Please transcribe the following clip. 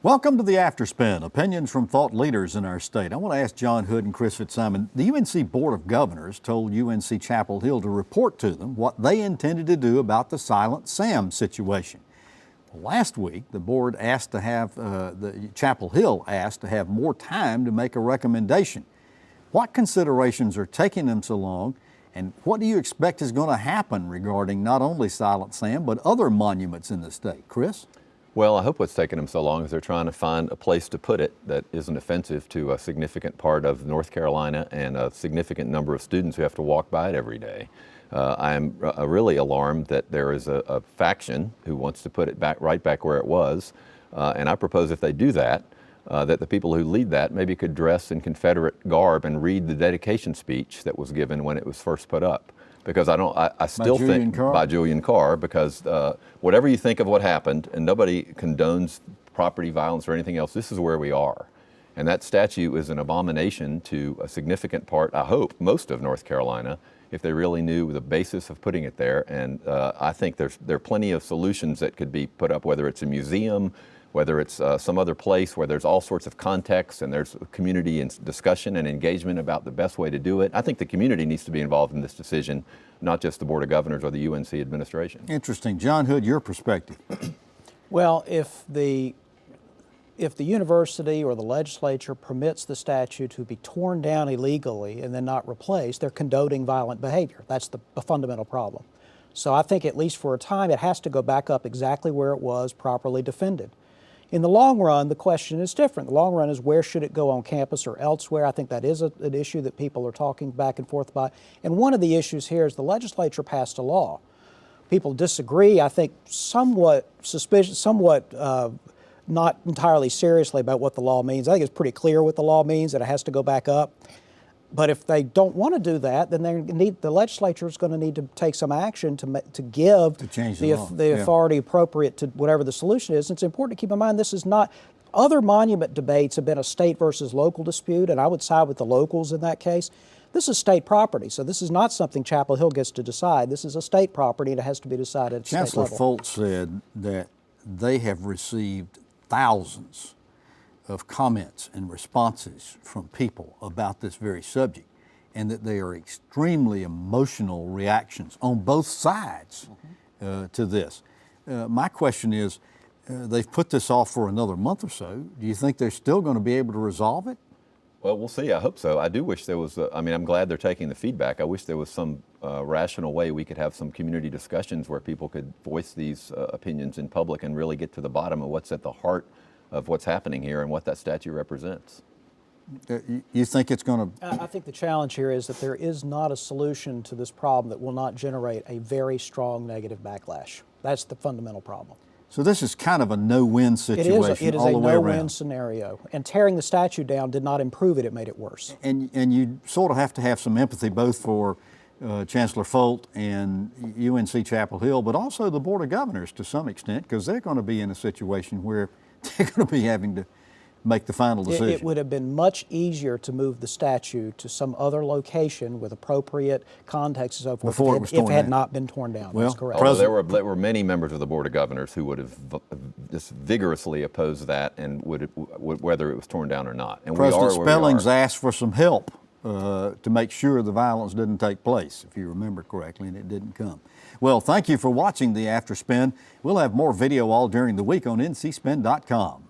Welcome to the Afterspin, opinions from thought leaders in our state. I want to ask John Hood and Chris Fitzsimon. The UNC Board of Governors told UNC Chapel Hill to report to them what they intended to do about the Silent Sam situation. Last week, the board asked to have, Chapel Hill asked to have more time to make a recommendation. What considerations are taking them so long, and what do you expect is going to happen regarding not only Silent Sam, but other monuments in the state? Chris? Well, I hope what's taken them so long is they're trying to find a place to put it that isn't offensive to a significant part of North Carolina and a significant number of students who have to walk by it every day. I'm really alarmed that there is a faction who wants to put it right back where it was, and I propose if they do that, that the people who lead that maybe could dress in Confederate garb and read the dedication speech that was given when it was first put up. Because I still think by Julian Carr, because whatever you think of what happened, and nobody condones property violence or anything else, this is where we are. And that statue is an abomination to a significant part, I hope, most of North Carolina, if they really knew the basis of putting it there. And I think there are plenty of solutions that could be put up, whether it's a museum, whether it's some other place where there's all sorts of context and there's community and discussion and engagement about the best way to do it. I think the community needs to be involved in this decision, not just the Board of Governors or the UNC administration. Interesting. John Hood, your perspective. Well, if the university or the legislature permits the statue to be torn down illegally and then not replaced, they're condoning violent behavior. That's the fundamental problem. So I think at least for a time it has to go back up exactly where it was, properly defended. In the long run, the question is different. The long run is where should it go on campus or elsewhere? I think that is an issue that people are talking back and forth about. And one of the issues here is the legislature passed a law. People disagree, I think, somewhat suspicious, not entirely seriously about what the law means. I think it's pretty clear what the law means, that it has to go back up. But if they don't want to do that, then the legislature is going to need to take some action to give the authority appropriate to whatever the solution is. It's important to keep in mind this is not, other monument debates have been a state versus local dispute, and I would side with the locals in that case. This is state property, so this is not something Chapel Hill gets to decide. This is a state property, and it has to be decided at state level. Chancellor Folt said that they have received thousands of comments and responses from people about this very subject, and that they are extremely emotional reactions on both sides to this. My question is, they've put this off for another month or so. Do you think they're still going to be able to resolve it? Well, we'll see. I hope so. I do wish there was, I'm glad they're taking the feedback. I wish there was some rational way we could have some community discussions where people could voice these opinions in public and really get to the bottom of what's at the heart of what's happening here and what that statue represents. You think it's going to... I think the challenge here is that there is not a solution to this problem that will not generate a very strong negative backlash. That's the fundamental problem. So this is kind of a no-win situation all the way around. It is a no-win scenario. And tearing the statue down did not improve it, it made it worse. And you sort of have to have some empathy both for Chancellor Folt and UNC Chapel Hill, but also the Board of Governors to some extent, because they're going to be in a situation where they're going to be having to make the final decision. It would have been much easier to move the statue to some other location with appropriate context and so forth if it had not been torn down. Well, that's correct. Although there were many members of the Board of Governors who would have just vigorously opposed that, and whether it was torn down or not. And President Spellings asked for some help to make sure the violence didn't take place, if you remember correctly, and it didn't come. Well, thank you for watching the Afterspin. We'll have more video all during the week on ncspin.com.